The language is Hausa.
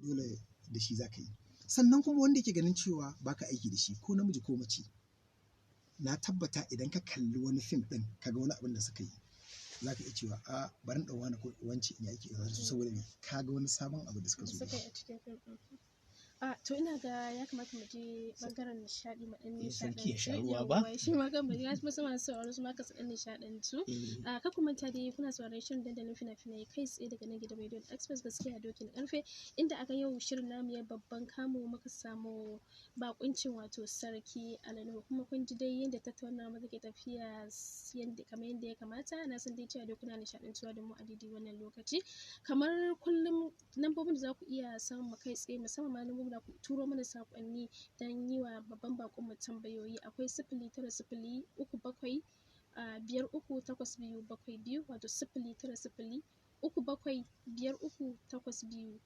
dole da shi za ka yi. Sannan kuma wanda yake ganin cewa ba ka aiki da shi ko namiji ko mace, na tabbata idan ka kalli wani fim ɗin ka ga wani abin da suka yi, za ka iya cewa a bari in ɗau wane ko wance in yi aiki da su saboda me ka ga wani sabon abu da suka zo da shi. To ina ga ya kamata mu je ɓangaren nishaɗi mu ɗan sarki ya sha nishaɗantu. ruwa ba. Yawwa shi ma kan mu ya fi masu sauraro su ma ka su ɗan nishaɗantu. Kar ku manta dai kuna sauraron shirin dandalin fina-finai kai tsaye daga nan gidan rediyon Express gaskiya dokin ƙarfe, inda aka yau shirin namu ya babban kamu muka samu bakuncin wato Sarki Ali, kuma kun ji dai yadda tattaunawa mu take tafiya kamar yadda ya kamata. Na san dai cewa dai kuna nishaɗantuwa da mu a daidai wannan lokaci. Kamar kullum lambobin da za ku iya samun mu kai tsaye, musamman ma lambobin da ku turo mana saƙonni don yi wa babban baƙon mu tambayoyi, akwai 09037 538272, wato 09037 538272.